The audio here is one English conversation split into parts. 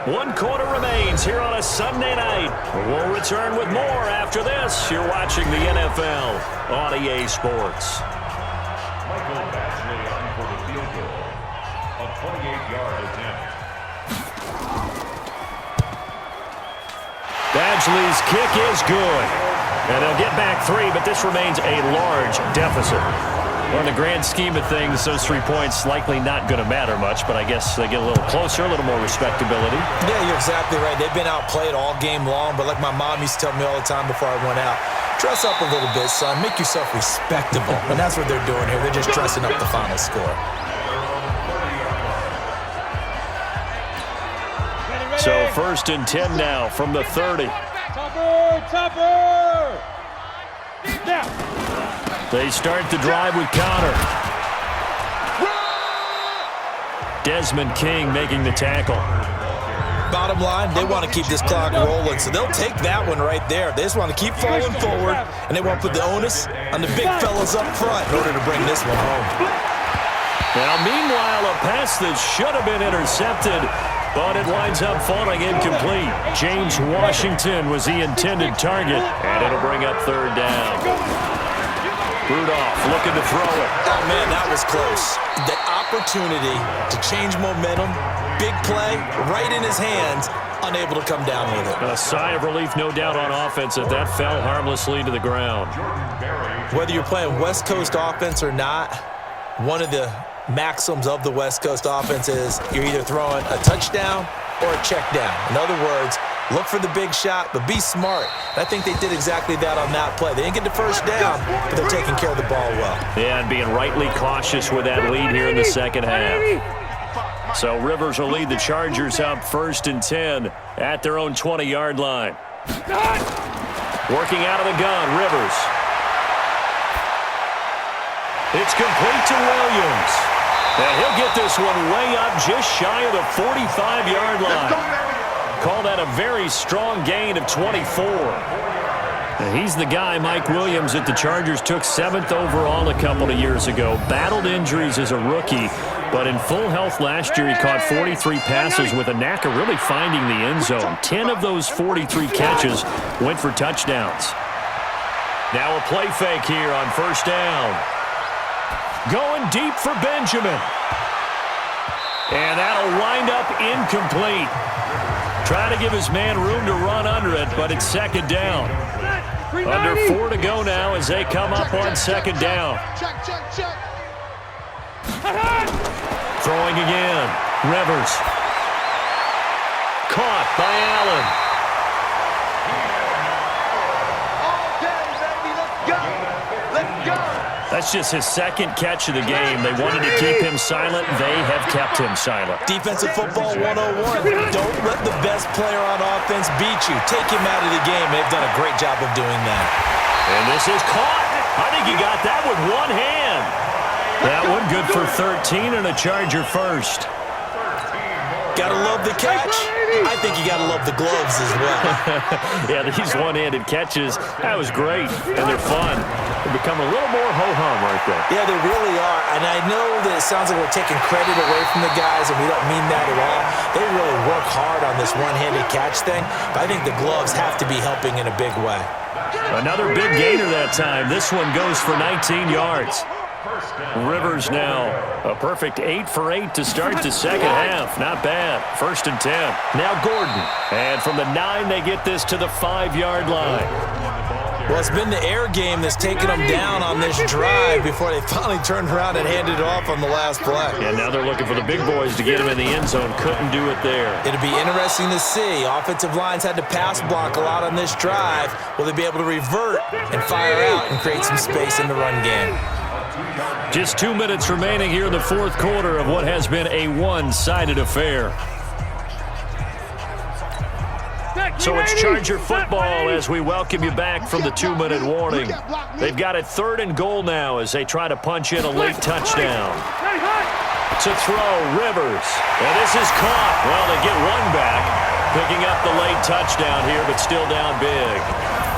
One quarter remains here on a Sunday night. We'll return with more after this. You're watching the NFL on EA Sports. Michael Badgley on for the field goal. A 28-yard attempt. Badgley's kick is good. And they'll get back 3, but this remains a large deficit. Well, in the grand scheme of things, those 3 points likely not going to matter much, but I guess they get a little closer, a little more respectability. Yeah, you're exactly right. They've been outplayed all game long, but like my mom used to tell me all the time before I went out, dress up a little bit, son. Make yourself respectable. And that's what they're doing here. They're just dressing up the final score. So 1st and 10 now from the 30. Topper! Now. They start the drive with Connor. Desmond King making the tackle. Bottom line, they want to keep this clock rolling, so they'll take that one right there. They just want to keep falling forward, and they want to put the onus on the big fellas up front in order to bring this one home. Now, meanwhile, a pass that should have been intercepted, but it winds up falling incomplete. James Washington was the intended target, and it'll bring up 3rd down. Rudolph looking to throw it. Oh, man, that was close. The opportunity to change momentum, big play, right in his hands, unable to come down with it. A sigh of relief, no doubt, on offense that fell harmlessly to the ground. Whether you're playing West Coast offense or not, one of the maxims of the West Coast offense is you're either throwing a touchdown or a check down. In other words, look for the big shot, but be smart. And I think they did exactly that on that play. They didn't get the first down, but they're taking care of the ball well. Yeah, and being rightly cautious with that lead here in the second half. So Rivers will lead the Chargers up 1st and 10 at their own 20-yard line. Working out of the gun, Rivers. It's complete to Williams. And he'll get this one way up just shy of the 45-yard line. Call that a very strong gain of 24. And he's the guy, Mike Williams, that the Chargers took 7th overall a couple of years ago. Battled injuries as a rookie, but in full health last year, he caught 43 passes with a knack of really finding the end zone. 10 of those 43 catches went for touchdowns. Now a play fake here on 1st down. Going deep for Benjamin. And that'll wind up incomplete. Trying to give his man room to run under it, but it's 2nd down. Under 4 to go now as they come up on 2nd down. Throwing again. Rivers. Caught by Allen. That's just his 2nd catch of the game. They wanted to keep him silent. They have kept him silent. Defensive football 101. Don't let the best player on offense beat you. Take him out of the game. They've done a great job of doing that. And this is caught. I think he got that with one hand. That one good for 13 and a Charger first. Gotta love the catch. I think you gotta love the gloves as well. Yeah, these one-handed catches, that was great, and they're fun. They become a little more ho-hum right there. Yeah, they really are, and I know that it sounds like we're taking credit away from the guys, and we don't mean that at all. They really work hard on this one-handed catch thing, but I think the gloves have to be helping in a big way. Another big gainer that time. This one goes for 19 yards. Rivers now a perfect 8 for 8 to start the second half. Not bad. 1st and 10. Now Gordon. And from the 9, they get this to the 5-yard line. Well, it's been the air game that's taken them down on this drive before they finally turned around and handed it off on the last play. And now they're looking for the big boys to get him in the end zone. Couldn't do it there. It'll be interesting to see. Offensive lines had to pass block a lot on this drive. Will they be able to revert and fire out and create some space in the run game? Just 2 minutes remaining here in the 4th quarter of what has been a one-sided affair. So it's Charger football as we welcome you back from the 2-minute warning. They've got it 3rd and goal now as they try to punch in a late touchdown. To throw, Rivers. And this is caught. Well, they get one back, picking up the late touchdown here, but still down big.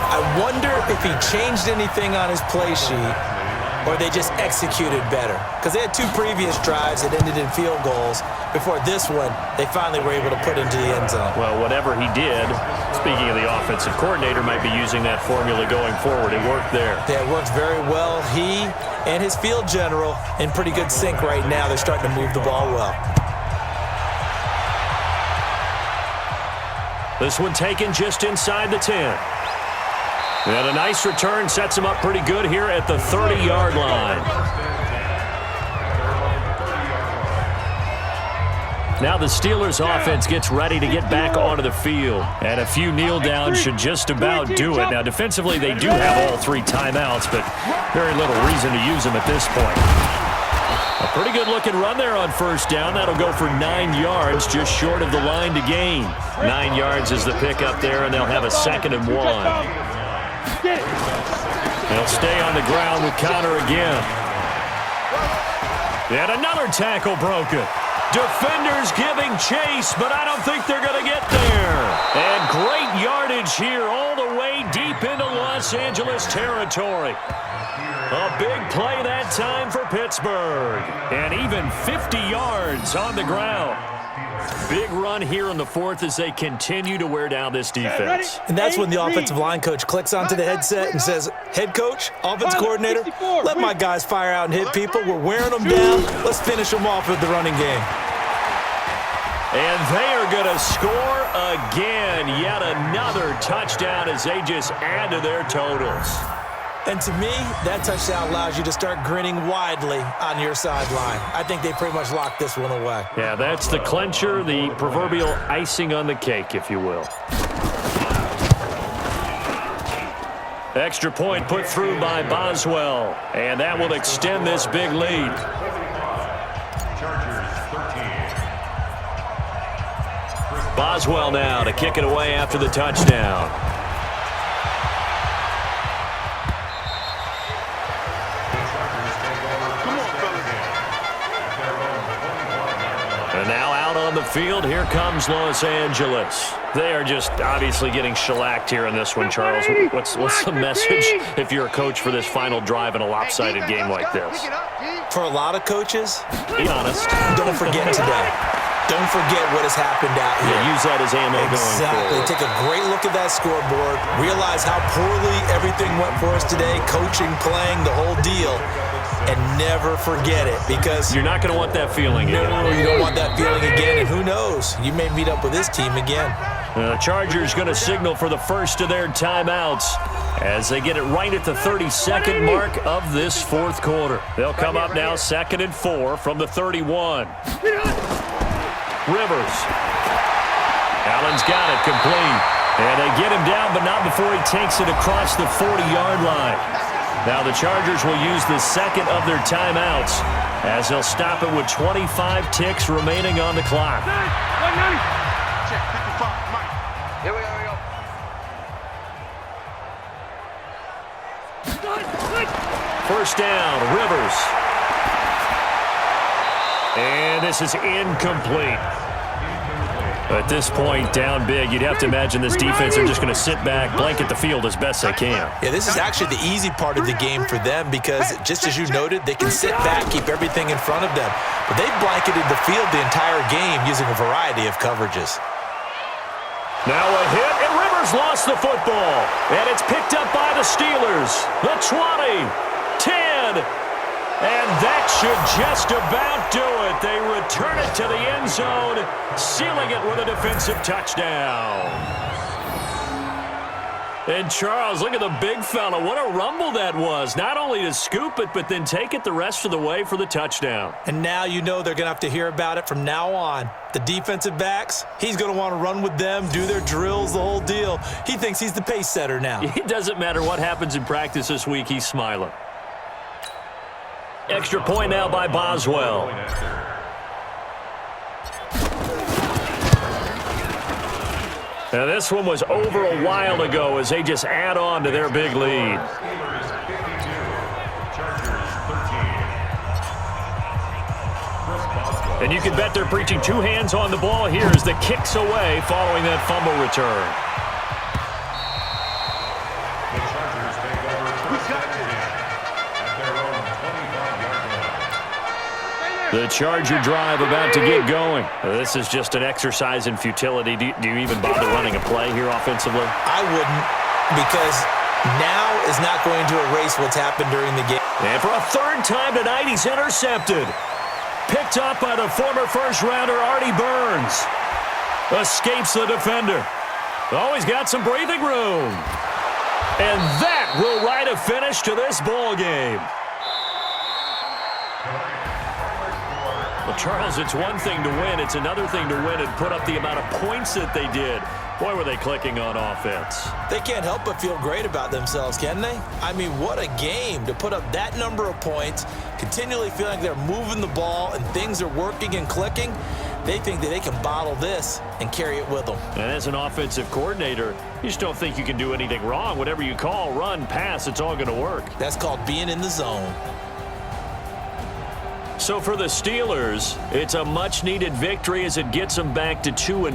I wonder if he changed anything on his play sheet or they just executed better? Because they had 2 previous drives that ended in field goals. Before this one, they finally were able to put into the end zone. Well, whatever he did, speaking of the offensive coordinator, might be using that formula going forward. It worked there. Yeah, it worked very well. He and his field general in pretty good sync right now. They're starting to move the ball well. This one taken just inside the 10. And a nice return sets him up pretty good here at the 30-yard line. Now the Steelers offense gets ready to get back onto the field. And a few kneel downs should just about do it. Now defensively they do have all 3 timeouts, but very little reason to use them at this point. A pretty good looking run there on first down. That'll go for 9 yards, just short of the line to gain. 9 yards is the pick up there, and they'll have a 2nd and 1. They'll stay on the ground with Connor again. And another tackle broken. Defenders giving chase, but I don't think they're going to get there. And great yardage here all the way deep into Los Angeles territory. A big play that time for Pittsburgh. And even 50 yards on the ground. Big run here in the 4th as they continue to wear down this defense. And that's when the offensive line coach clicks onto the headset and says, head coach, offense coordinator, let my guys fire out and hit people. We're wearing them down. Let's finish them off with the running game. And they are going to score again. Yet another touchdown as they just add to their totals. And to me, that touchdown allows you to start grinning widely on your sideline. I think they pretty much locked this one away. Yeah, that's the clincher, the proverbial icing on the cake, if you will. Extra point put through by Boswell, and that will extend this big lead. Boswell now to kick it away after the touchdown. And now out on the field, here comes Los Angeles. They are just obviously getting shellacked here in this one, Charles. What's the message if you're a coach for this final drive in a lopsided game like this? For a lot of coaches, be honest. Don't forget today. Don't forget what has happened out here. Yeah, use that as ammo going forward. Take a great look at that scoreboard. Realize how poorly everything went for us today. Coaching, playing, the whole deal. And never forget it, because you're not going to want that feeling again. No, you don't want that feeling again. And who knows? You may meet up with this team again. The Chargers going to signal for the first of their timeouts as they get it right at the 32nd mark of this 4th quarter. They'll come up now 2nd and 4 from the 31. Rivers. Allen's got it complete. And they get him down, but not before he takes it across the 40-yard line. Now the Chargers will use the 2nd of their timeouts as they'll stop it with 25 ticks remaining on the clock. Here we go. First down, Rivers. And this is incomplete. At this point, down big, you'd have to imagine this defense are just going to sit back, blanket the field as best they can. Yeah, this is actually the easy part of the game for them because, just as you noted, they can sit back, keep everything in front of them. But they've blanketed the field the entire game using a variety of coverages. Now a hit, and Rivers lost the football. And it's picked up by the Steelers. The 20, 10, and that should just about do it. They return it to the end zone, sealing it with a defensive touchdown. And Charles, look at the big fella. What a rumble that was. Not only to scoop it, but then take it the rest of the way for the touchdown. And now you know they're going to have to hear about it from now on. The defensive backs, he's going to want to run with them, do their drills, the whole deal. He thinks he's the pace setter now. It doesn't matter what happens in practice this week, he's smiling. Extra point now by Boswell. Now this one was over a while ago as they just add on to their big lead. And you can bet they're preaching 2 hands on the ball here as the kick's away following that fumble return. The Charger drive about to get going. This is just an exercise in futility. Do you even bother running a play here offensively? I wouldn't, because now is not going to erase what's happened during the game. And for a third time tonight, he's intercepted. Picked up by the former first-rounder Artie Burns. Escapes the defender. Oh, he's got some breathing room. And that will write a finish to this ball game. Well, Charles, it's one thing to win. It's another thing to win and put up the amount of points that they did. Boy, were they clicking on offense. They can't help but feel great about themselves, can they? I mean, what a game to put up that number of points, continually feeling like they're moving the ball and things are working and clicking. They think that they can bottle this and carry it with them. And as an offensive coordinator, you just don't think you can do anything wrong. Whatever you call, run, pass, it's all going to work. That's called being in the zone. So for the Steelers, it's a much-needed victory as it gets them back to 2-4.